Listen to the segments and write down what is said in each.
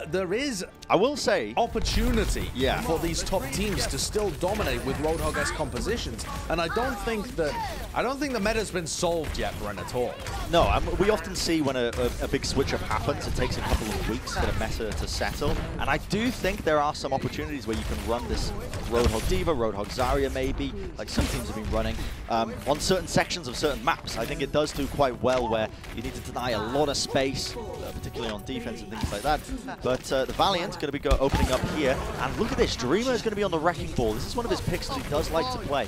there is, I will say, opportunity for these top teams to still dominate with Roadhog-esque compositions, and I don't think the meta's been solved yet, Bren, at all. No, we often see when a big switch-up happens, it takes a couple of weeks for the meta to settle, and I do think there are some opportunities where you can run this Roadhog Diva, Roadhog Zarya maybe, like some teams have been running, on certain sections of certain maps. I think it does do quite well where you need to deny a lot of space, particularly on defense and things like that. But the Valiant's going to be opening up here, and look at this, Dreamer is going to be on the Wrecking Ball. This is one of his picks that he does like to play.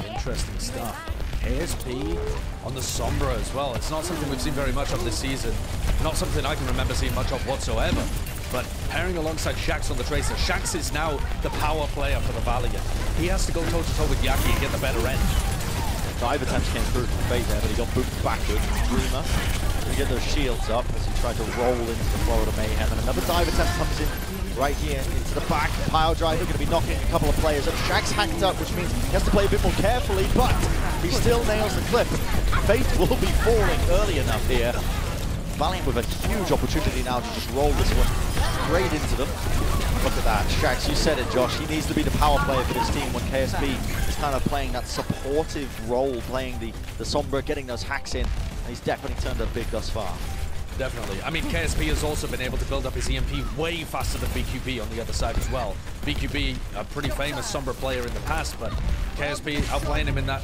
Interesting stuff. KSP on the Sombra as well. It's not something we've seen very much of this season. Not something I can remember seeing much of whatsoever. But pairing alongside Shaxx on the Tracer, Shaxx is now the power player for the Valiant. He has to go toe-to-toe with Yaki and get the better end. Dive attempts came through from Fate there, but he got booped backwards. Dreamer going to get those shields up as he tried to roll into the Florida Mayhem. And another dive attempt comes in right here into the back. Pile driver going to be knocking a couple of players up. Shaxx hacked up, which means he has to play a bit more carefully, but he still nails the clip. Fate will be falling early enough here. Valiant with a huge opportunity now to just roll this one straight into them. Look at that. Shaxx, you said it, Josh. He needs to be the power player for this team when KSP is kind of playing that supportive role, playing the Sombra, getting those hacks in. And he's definitely turned up big thus far. Definitely. I mean, KSP has also been able to build up his EMP way faster than BQB on the other side as well. BQB, a pretty famous Sombra player in the past, but KSP outplaying him in that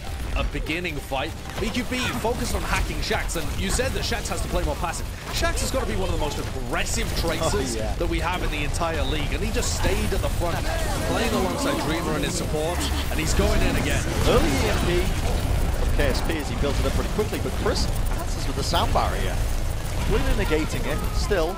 beginning fight. BQB focused on hacking Shaxx, and you said that Shaxx has to play more passive. Shaxx has got to be one of the most aggressive tracers that we have in the entire league, and he just stayed at the front, playing alongside Dreamer and his support, and he's going in again. Early EMP from KSP as he built it up pretty quickly, but Chris answers with the sound barrier. Completely negating it, still,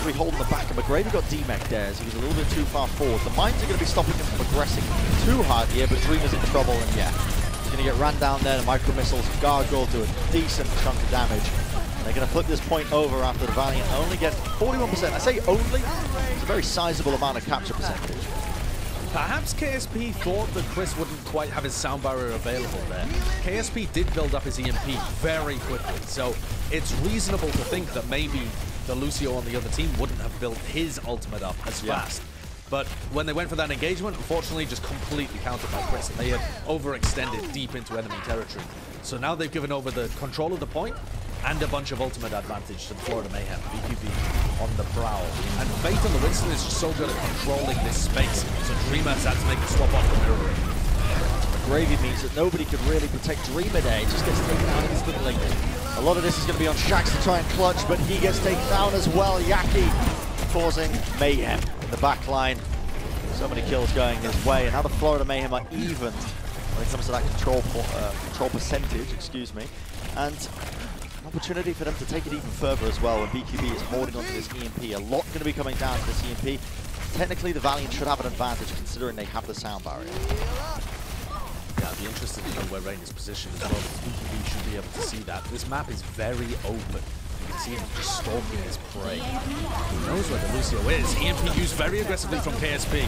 we holding the back of McGrady. Got D-Mech there as he was a little bit too far forward. The mines are going to be stopping him from aggressing too hard here, but Dreamer's in trouble, and yeah, he's going to get ran down there. The micro missiles, Gargoyle do a decent chunk of damage. And they're going to flip this point over after the Valiant only get 41%. I say only, it's a very sizable amount of capture percentage. Perhaps KSP thought that Chris wouldn't quite have his sound barrier available there. KSP did build up his EMP very quickly, so it's reasonable to think that maybe the Lucio on the other team wouldn't have built his ultimate up as fast. But when they went for that engagement, unfortunately just completely countered by Chris, and they had overextended deep into enemy territory. So now they've given over the control of the point and a bunch of ultimate advantage to the Florida Mayhem. BQB on the prowl. And Fate on the Winston is just so good at controlling this space. So Dreamer has had to make the swap off the mirror. Gravy means that nobody could really protect Dreamer there. He just gets taken out instantly. A lot of this is going to be on Shaxx to try and clutch, but he gets taken down as well. Yaki causing mayhem in the back line. So many kills going his way, and now the Florida Mayhem are even when it comes to that control percentage, excuse me. And opportunity for them to take it even further as well, and BQB is holding onto this EMP. A lot going to be coming down to this EMP. Technically, the Valiant should have an advantage considering they have the sound barrier. Yeah, I'd be interested to know where Rain is positioned as well. BQB should be able to see that. This map is very open. You can see him just stalking his prey. He knows where the Lucio is. EMP used very aggressively from KSP.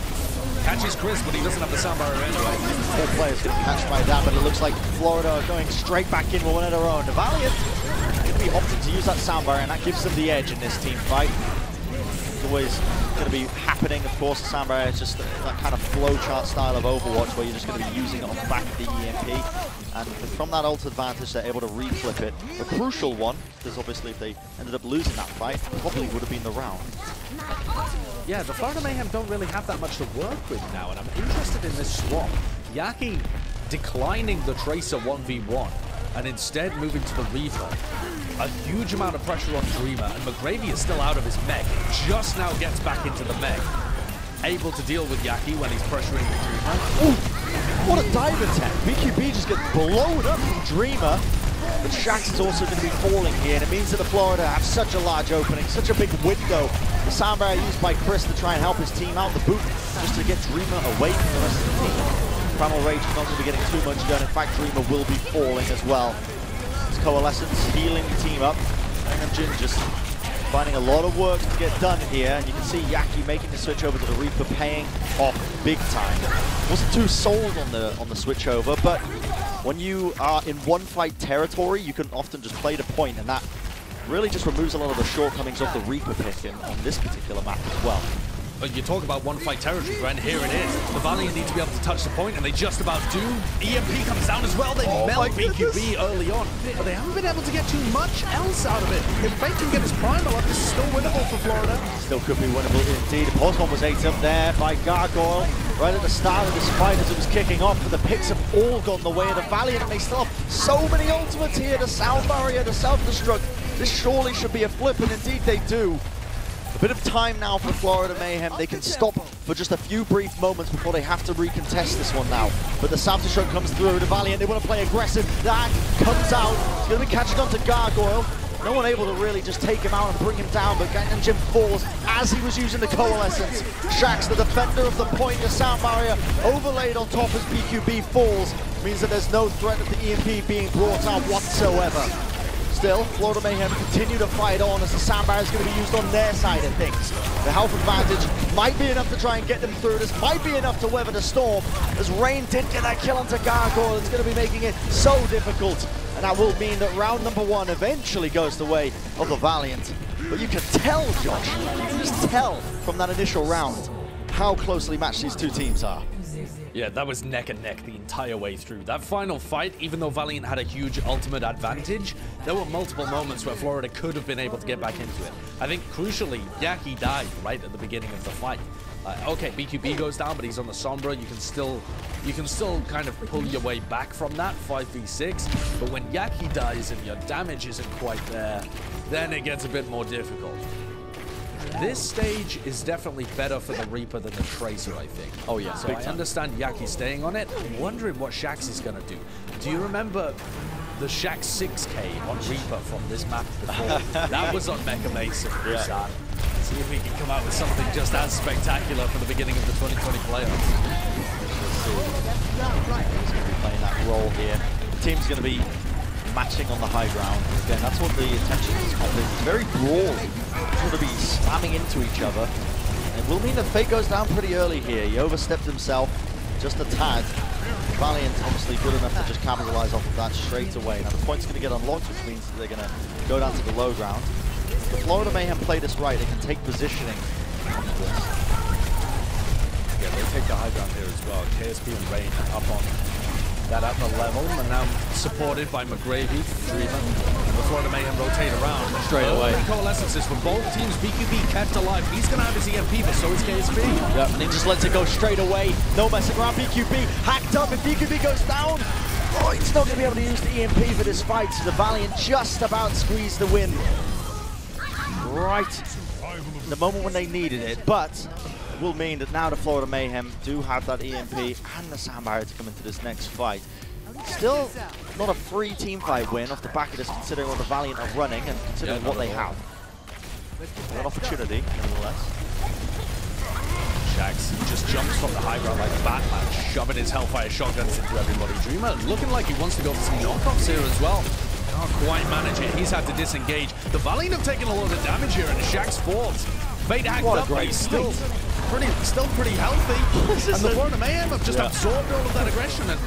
Catches Chris, but he doesn't have the sound barrier anyway. 4 players getting catched by that, but it looks like Florida are going straight back in with one of their own. The Valiant going to be opting to use that sound barrier, and that gives them the edge in this team fight. It's always going to be happening, of course. The sound barrier is just that kind of flowchart style of Overwatch where you're just going to be using it on the back of the EMP. And from that ult advantage, they're able to reflip it. A crucial one, because obviously if they ended up losing that fight, probably would have been the round. Yeah, the Florida Mayhem don't really have that much to work with now, and I'm interested in this swap. Yaki declining the Tracer 1v1, and instead moving to the Reaper. A huge amount of pressure on Dreamer, and McGravy is still out of his mech. Just now gets back into the mech. Able to deal with Yaki when he's pressuring the Dreamer. Ooh, what a dive attack. BQB just gets blown up from Dreamer. But Shaxx is also going to be falling here, and it means that the Florida have such a large opening, such a big window. The sound barrier used by Chris to try and help his team out the boot, just to get Dreamer away from the rest of the team. Primal Rage is not going to be getting too much done. In fact, Dreamer will be falling as well. It's Coalescence healing the team up, and Jin just finding a lot of work to get done here, and you can see Yaki making the switch over to the Reaper, paying off big time. Wasn't too sold on the switch over, but when you are in one fight territory, you can often just play the point, and that really just removes a lot of the shortcomings of the Reaper pick on this particular map as well. You talk about one fight territory, Gren, here it is. The Valiant need to be able to touch the point, and they just about do. EMP comes down as well. They melt BQB early on, but they haven't been able to get too much else out of it. If Fate can get his primal up, this is still winnable for Florida. Still could be winnable indeed. Pulse was ate up there by Gargoyle right at the start of this fight as it was kicking off, but the picks have all gone the way of the Valiant, and they still have so many ultimates here. The sound barrier, the self-destruct. This surely should be a flip, and indeed they do. A bit of time now for Florida Mayhem. They can stop for just a few brief moments before they have to recontest this one now. But the self-destruct comes through. The Valiant, they want to play aggressive. That comes out. It's going to be catching on to Gargoyle. No one able to really just take him out and bring him down, but Gangnam Jim falls as he was using the Coalescence. Shax, the defender of the point, the sound barrier overlaid on top as BQB falls. Means that there's no threat of the EMP being brought out whatsoever. Still, Florida Mayhem continue to fight on as the sound barrier is going to be used on their side of things. The health advantage might be enough to try and get them through this, might be enough to weather the storm, as Rain did get that kill onto Gargoyle. It's going to be making it so difficult, and that will mean that round number 1 eventually goes the way of the Valiant. But you can tell, Josh, you can just tell from that initial round how closely matched these two teams are. Yeah, that was neck and neck the entire way through. That final fight, even though Valiant had a huge ultimate advantage, there were multiple moments where Florida could have been able to get back into it. I think, crucially, Yaki died right at the beginning of the fight. Okay, BQB goes down, but he's on the Sombra. You can still kind of pull your way back from that 5v6. But when Yaki dies and your damage isn't quite there, then it gets a bit more difficult. This stage is definitely better for the Reaper than the Tracer, I think. Oh yeah, so I understand Yaki staying on it. I'm wondering what Shax is going to do. Do you remember the Shax 6K on Reaper from this map before? That was on Mecha Mason. Yeah. See if we can come out with something just as spectacular for the beginning of the 2020 playoffs. He's going to be playing that role here. The team's going to be matching on the high ground. Again, that's what the intention is. It's very broad. It's going to be slamming into each other. It will mean that Fate goes down pretty early here. He overstepped himself just a tad. Valiant obviously good enough to just capitalize off of that straight away. Now the point's going to get unlocked, which means that they're going to go down to the low ground. If Florida Mayhem play this right, they can take positioning on this. Yeah, they take the high ground here as well. KSP and Rain up on that upper level, and now supported by McGravy, Dreamer, and the Florida Mayhem rotate around. Straight away. Coalescences from both teams. BQB kept alive. He's going to have his EMP, but so is KSP. Yep, and he just lets it go straight away. No messing around. BQB hacked up. If BQB goes down, oh, he's not going to be able to use the EMP for this fight. So the Valiant just about squeezed the win right the moment when they needed it, but it will mean that now the Florida Mayhem do have that EMP and the sound barrier to come into this next fight. Still not a free team fight win off the back of this, considering what the Valiant are running and considering what they have. An opportunity, nevertheless. Shax just jumps from the high ground like Batman, shoving his Hellfire shotguns into everybody. Dreamer looking like he wants to go for some knockoffs here as well. Can't quite manage it. He's had to disengage. The Valiant have taken a lot of damage here, and Shax falls. Fate hacked up, but he's still pretty healthy. And the Florida Mayhem have just absorbed all of that aggression and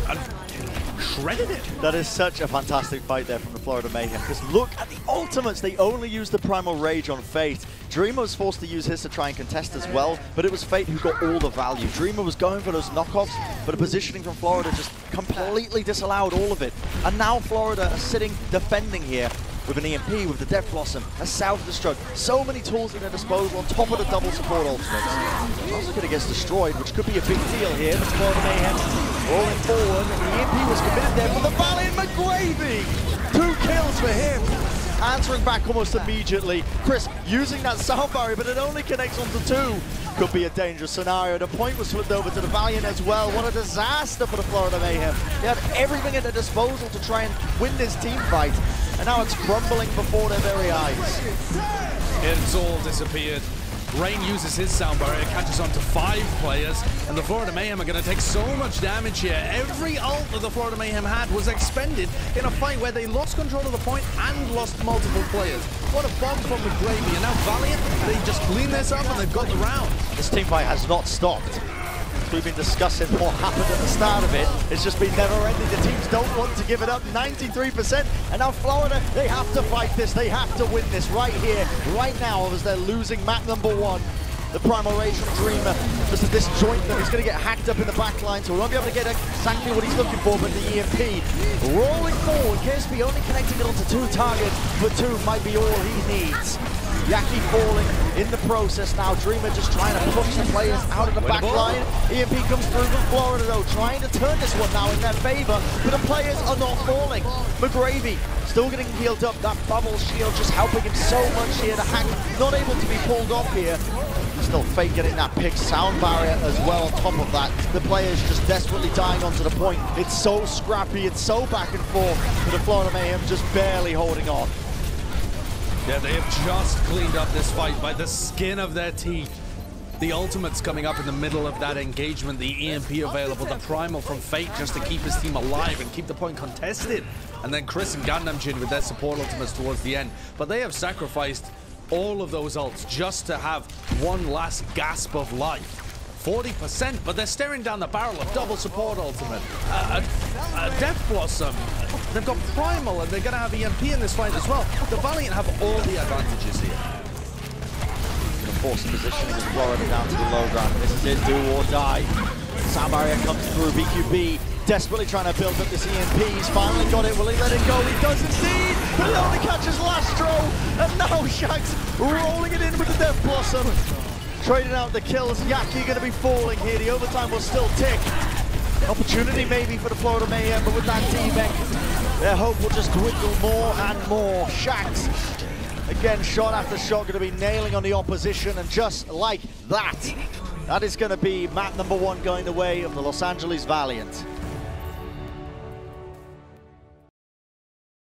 shredded it. That is such a fantastic fight there from the Florida Mayhem, because look at the ultimates. They only used the Primal Rage on Fate. Dreamer was forced to use his to try and contest as well, but it was Fate who got all the value. Dreamer was going for those knockoffs, but the positioning from Florida just completely disallowed all of it. And now Florida are sitting defending here with an EMP, with the Death Blossom, a self-destruct, so many tools at their disposal on top of the double support ultimates. Also going to get destroyed, which could be a big deal here, but Florida Mayhem rolling forward, and the EMP was committed there for the Valiant. McGravy! 2 kills for him! Answering back almost immediately. Chris using that sound barrier, but it only connects onto 2. Could be a dangerous scenario. The point was flipped over to the Valiant as well. What a disaster for the Florida Mayhem. They had everything at their disposal to try and win this team fight, and now it's crumbling before their very eyes. It's all disappeared. Rain uses his sound barrier, catches on to 5 players, and the Florida Mayhem are going to take so much damage here. Every ult that the Florida Mayhem had was expended in a fight where they lost control of the point and lost multiple players. What a bomb from McGravy, and now Valiant, they just clean this up and they've got the round. This team fight has not stopped. we've been discussing what happened at the start of it. It's just been never-ending. The teams don't want to give it up. 93%, and now Florida, they have to fight this. They have to win this right here, right now, as they're losing map number 1. The Primal Rage from Dreamer, just a disjointment. He's going to get hacked up in the back line, so we won't be able to get exactly what he's looking for, but the EMP rolling forward. KSP only connecting it onto 2 targets, but 2 might be all he needs. Yaki falling in the process now. Dreamer just trying to push the players out of the back line. EMP comes through from Florida though, trying to turn this one now in their favor, but the players are not falling. McGravy still getting healed up. That bubble shield just helping him so much here. The hack not able to be pulled off here. Still Fate getting that pick, sound barrier as well on top of that. The players just desperately dying onto the point. It's so scrappy, it's so back and forth, but the Florida Mayhem just barely holding on. Yeah, they have just cleaned up this fight by the skin of their teeth. The ultimate's coming up in the middle of that engagement, the EMP available, the primal from Fate just to keep his team alive and keep the point contested. And then Chris and Gundamjin with their support ultimates towards the end. But they have sacrificed all of those ults just to have one last gasp of life. 40%, but they're staring down the barrel of double support ultimate. A Death Blossom. They've got Primal and they're going to have EMP in this fight as well. The Valiant have all the advantages here. Forced positioning as Florida down to the low ground. This is it, do or die. Sound barrier comes through. BQB desperately trying to build up this EMP. He's finally got it. Will he let it go? He does indeed. But it only catches Lastro. And now Shags rolling it in with the Death Blossom. Trading out the kills. Yaki going to be falling here. The overtime will still tick. Opportunity maybe for the Florida Mayhem, but with that D-Mech, their hope will just dwindle more and more. Shags, again, shot after shot, going to be nailing on the opposition, and just like that, that is going to be map number 1 going the way of the Los Angeles Valiant.